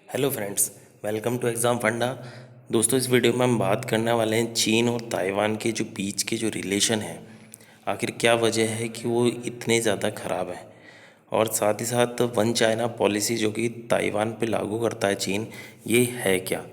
Hello friends, welcome to exam Funda. दोस्तों, इस video में हम बात करने वाले हैं चीन और ताइवान के जो बीच के जो रिलेशन हैं, आखिर क्या वजह है कि वो इतने ज़्यादा ख़राब हैं। और साथ ही साथ वन चाइना पॉलिसी जो कि ताइवान पे लागू करता है चीन, ये है क्या।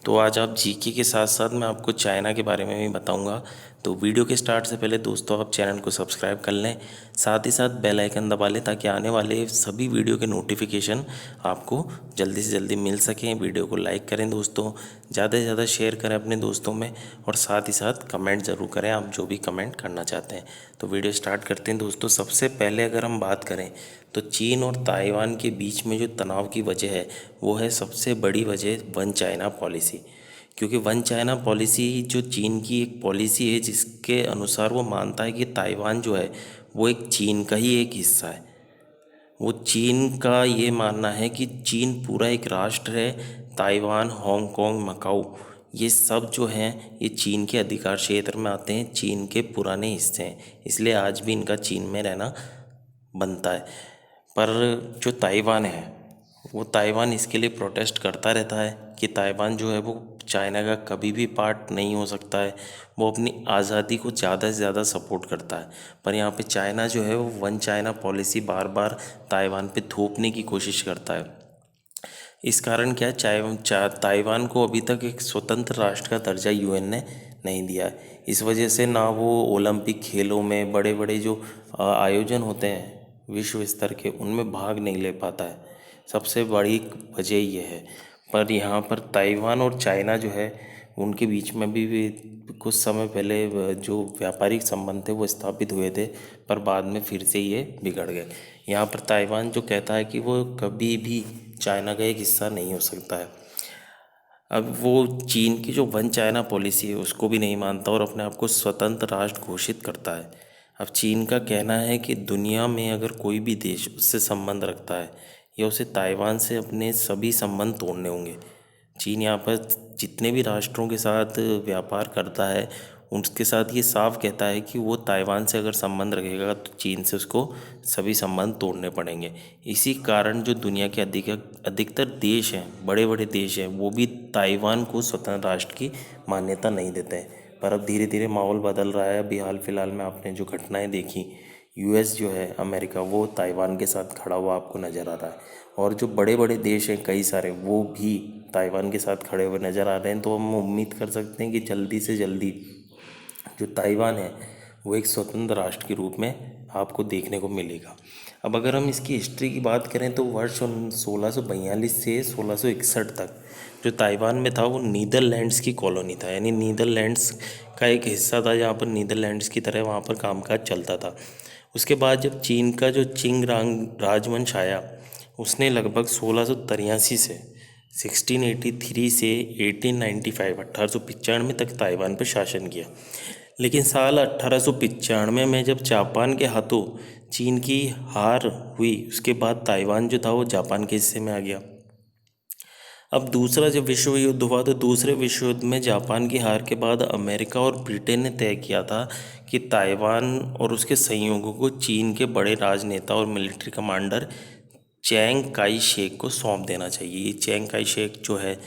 तो आज आप जीके के साथ साथ मैं आपको चाइना के बारे में भी बताऊंगा। तो वीडियो के स्टार्ट से पहले दोस्तों आप चैनल को सब्सक्राइब कर लें, साथ ही साथ बेल आइकन दबा लें ताकि आने वाले सभी वीडियो के नोटिफिकेशन आपको जल्दी से जल्दी मिल सकें। वीडियो को लाइक करें दोस्तों, ज़्यादा से ज़्यादा शेयर करें अपने दोस्तों में, और साथ ही साथ कमेंट ज़रूर करें आप जो भी कमेंट करना चाहते हैं। तो वीडियो स्टार्ट करते हैं दोस्तों। सबसे पहले अगर हम बात करें तो चीन और ताइवान के बीच में जो तनाव की वजह है वो है सबसे बड़ी वजह वन चाइना पॉलिसी। क्योंकि वन चाइना पॉलिसी जो चीन की एक पॉलिसी है जिसके अनुसार वो मानता है कि ताइवान जो है वो एक चीन का ही एक हिस्सा है। वो चीन का ये मानना है कि चीन पूरा एक राष्ट्र है। ताइवान, हांगकांग, मकाऊ, ये सब जो हैं ये चीन के अधिकार क्षेत्र में आते हैं, चीन के पुराने हिस्से हैं, इसलिए आज भी इनका चीन में रहना बनता है। पर जो ताइवान है वो ताइवान इसके लिए प्रोटेस्ट करता रहता है कि ताइवान जो है वो चाइना का कभी भी पार्ट नहीं हो सकता है। वो अपनी आज़ादी को ज़्यादा से ज़्यादा सपोर्ट करता है। पर यहाँ पे चाइना जो है वो वन चाइना पॉलिसी बार बार ताइवान पे थोपने की कोशिश करता है। इस कारण क्या ताइवान को अभी तक एक स्वतंत्र राष्ट्र का दर्जा यूएन ने नहीं दिया है। इस वजह से ना वो ओलंपिक खेलों में बड़े बड़े जो आयोजन होते हैं विश्व स्तर के, उनमें भाग नहीं ले पाता है। सबसे बड़ी वजह ये है। पर यहाँ पर ताइवान और चाइना जो है उनके बीच में भी कुछ समय पहले जो व्यापारिक संबंध थे वो स्थापित हुए थे, पर बाद में फिर से ये बिगड़ गए। यहाँ पर ताइवान जो कहता है कि वो कभी भी चाइना का एक हिस्सा नहीं हो सकता है। अब वो चीन की जो वन चाइना पॉलिसी है उसको भी नहीं मानता और अपने आप को स्वतंत्र राष्ट्र घोषित करता है। अब चीन का कहना है कि दुनिया में अगर कोई भी देश उससे संबंध रखता है या उसे ताइवान से अपने सभी संबंध तोड़ने होंगे। चीन यहाँ पर जितने भी राष्ट्रों के साथ व्यापार करता है उसके साथ ये साफ कहता है कि वो ताइवान से अगर संबंध रखेगा तो चीन से उसको सभी संबंध तोड़ने पड़ेंगे। इसी कारण जो दुनिया के अधिकतर देश हैं, बड़े बड़े देश हैं, वो भी ताइवान को स्वतंत्र राष्ट्र की मान्यता नहीं देते हैं। पर अब धीरे धीरे माहौल बदल रहा है। अभी हाल फिलहाल में आपने जो घटनाएं देखी, यूएस जो है, अमेरिका, वो ताइवान के साथ खड़ा हुआ आपको नज़र आ रहा है। और जो बड़े बड़े देश हैं कई सारे, वो भी ताइवान के साथ खड़े हुए नज़र आ रहे हैं। तो हम उम्मीद कर सकते हैं कि जल्दी से जल्दी जो ताइवान है वो एक स्वतंत्र राष्ट्र के रूप में आपको देखने को मिलेगा। अब अगर हम इसकी हिस्ट्री की बात करें तो वर्ष 1642 से 1661 तक जो ताइवान में था वो नीदरलैंड्स की कॉलोनी था, यानी नीदरलैंड्स का एक हिस्सा था जहाँ पर नीदरलैंड्स की तरह वहाँ पर कामकाज चलता था। उसके बाद जब चीन का जो चिंग राजवंश आया, उसने लगभग 1683 से 1683 से 1895 1895 तक ताइवान पर शासन किया। लेकिन साल 1895 में जब जापान के हाथों चीन की हार हुई, उसके बाद ताइवान जो था वो जापान के हिस्से में आ गया। अब दूसरा जब विश्व युद्ध हुआ तो दूसरे विश्व युद्ध में जापान की हार के बाद अमेरिका और ब्रिटेन ने तय किया था कि ताइवान और उसके सहयोगियों को चीन के बड़े राजनेता और military commander Chiang Kai Shek को सौंप देना चाहिए। ये चैंग काई शेक जो है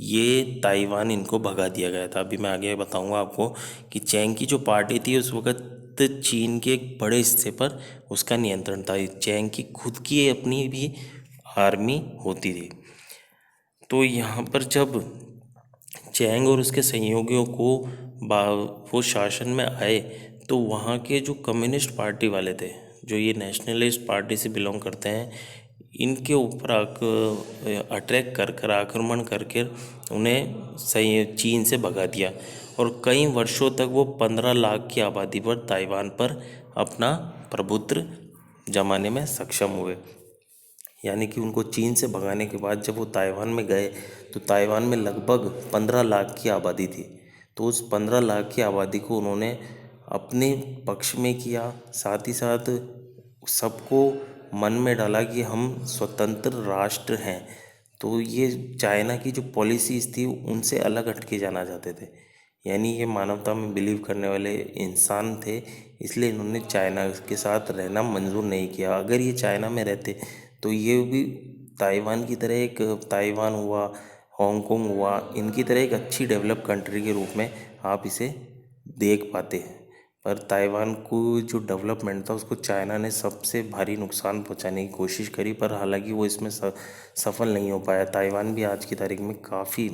ये ताइवान इनको भगा दिया गया था। अभी मैं आगे बताऊंगा आपको कि चैंग की जो पार्टी थी उस वक्त चीन के एक बड़े हिस्से पर उसका नियंत्रण था। चैंग की खुद की अपनी भी आर्मी होती थी। तो यहाँ पर जब चैंग और उसके सहयोगियों को वो शासन में आए तो वहाँ के जो कम्युनिस्ट पार्टी वाले थे, जो ये नेशनलिस्ट पार्टी से बिलोंग करते हैं, इनके ऊपर अटैक कर कर आक्रमण करके उन्हें सही चीन से भगा दिया। और कई वर्षों तक वो 15 लाख की आबादी पर ताइवान पर अपना प्रभुत्व जमाने में सक्षम हुए। यानी कि उनको चीन से भगाने के बाद जब वो ताइवान में गए तो ताइवान में लगभग 15 लाख की आबादी थी। तो उस 15 लाख की आबादी को उन्होंने अपने पक्ष में किया, साथ ही साथ सबको मन में डाला कि हम स्वतंत्र राष्ट्र हैं। तो ये चाइना की जो पॉलिसीज़ थी उनसे अलग हटके जाना चाहते थे। यानी ये मानवता में बिलीव करने वाले इंसान थे, इसलिए इन्होंने चाइना के साथ रहना मंजूर नहीं किया। अगर ये चाइना में रहते तो ये भी ताइवान की तरह एक ताइवान हुआ, हांगकांग हुआ, इनकी तरह एक अच्छी डेवलप कंट्री के रूप में आप इसे देख पाते हैं। पर ताइवान को जो डेवलपमेंट था उसको चाइना ने सबसे भारी नुकसान पहुंचाने की कोशिश करी, पर हालांकि वो इसमें सफल नहीं हो पाया। ताइवान भी आज की तारीख में काफ़ी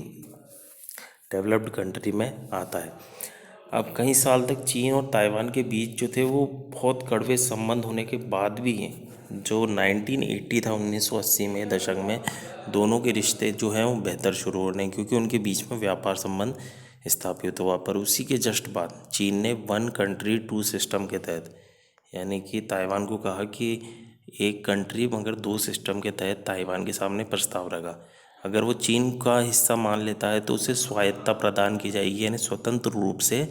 डेवलप्ड कंट्री में आता है। अब कई साल तक चीन और ताइवान के बीच जो थे वो बहुत कड़वे संबंध होने के बाद भी जो 1980 था, 1980 में दशक में दोनों के रिश्ते जो हैं वो बेहतर शुरू हो रहे हैं, क्योंकि उनके बीच में व्यापार संबंध स्थापित हुआ। पर उसी के जस्ट बाद चीन ने वन कंट्री टू सिस्टम के तहत, यानी कि ताइवान को कहा कि एक कंट्री मगर दो सिस्टम के तहत ताइवान के सामने प्रस्ताव रखा। अगर वो चीन का हिस्सा मान लेता है तो उसे स्वायत्तता प्रदान की जाएगी, यानी स्वतंत्र रूप से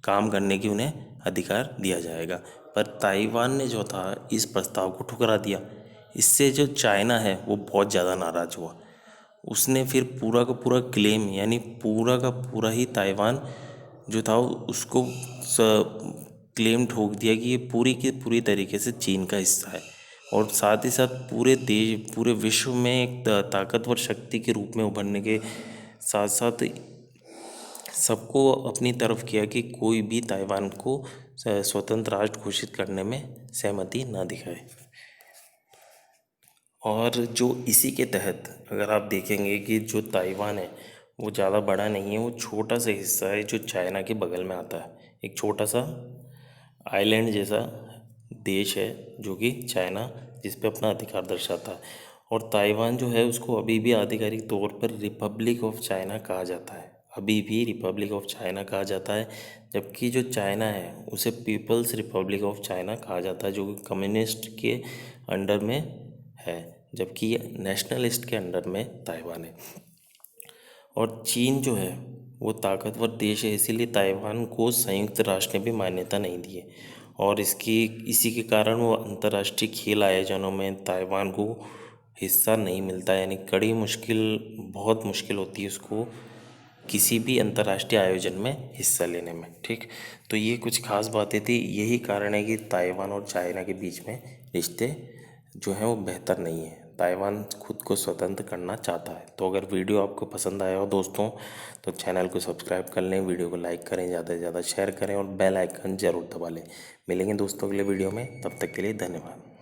काम करने की उन्हें अधिकार दिया जाएगा। पर ताइवान ने जो था इस प्रस्ताव को ठुकरा दिया। इससे जो चाइना है वो बहुत ज़्यादा नाराज हुआ। उसने फिर पूरा का पूरा क्लेम, यानी पूरा का पूरा ही ताइवान जो था उसको क्लेम ठोक दिया कि ये पूरी की पूरी तरीके से चीन का हिस्सा है, और साथ ही साथ पूरे देश, पूरे विश्व में एक ताकतवर शक्ति के रूप में उभरने के साथ साथ सबको अपनी तरफ किया कि कोई भी ताइवान को स्वतंत्र राष्ट्र घोषित करने में सहमति ना दिखाए। और जो इसी के तहत अगर आप देखेंगे कि जो ताइवान है वो ज़्यादा बड़ा नहीं है, वो छोटा सा हिस्सा है जो चाइना के बगल में आता है। एक छोटा सा आइलैंड जैसा देश है जो कि चाइना जिस पे अपना अधिकार दर्शाता है। और ताइवान जो है उसको अभी भी आधिकारिक तौर पर रिपब्लिक ऑफ चाइना कहा जाता है, अभी भी रिपब्लिक ऑफ चाइना कहा जाता है। जबकि जो चाइना है उसे पीपल्स रिपब्लिक ऑफ चाइना कहा जाता है, जो कि कम्युनिस्ट के अंडर में है, जबकि ये नेशनलिस्ट के अंडर में ताइवान है। और चीन जो है वो ताकतवर देश है, इसीलिए ताइवान को संयुक्त राष्ट्र ने भी मान्यता नहीं दी है। और इसी के कारण वो अंतर्राष्ट्रीय खेल आयोजनों में ताइवान को हिस्सा नहीं मिलता, यानी बहुत मुश्किल होती है उसको किसी भी अंतर्राष्ट्रीय आयोजन में हिस्सा लेने में। ठीक, तो ये कुछ खास बातें थी। यही कारण है कि ताइवान और चाइना के बीच में रिश्ते जो हैं वो बेहतर नहीं है। ताइवान खुद को स्वतंत्र करना चाहता है। तो अगर वीडियो आपको पसंद आया हो दोस्तों तो चैनल को सब्सक्राइब कर लें, वीडियो को लाइक करें, ज़्यादा से ज़्यादा शेयर करें और बेल आइकन ज़रूर दबा लें। मिलेंगे दोस्तों अगले वीडियो में, तब तक के लिए धन्यवाद।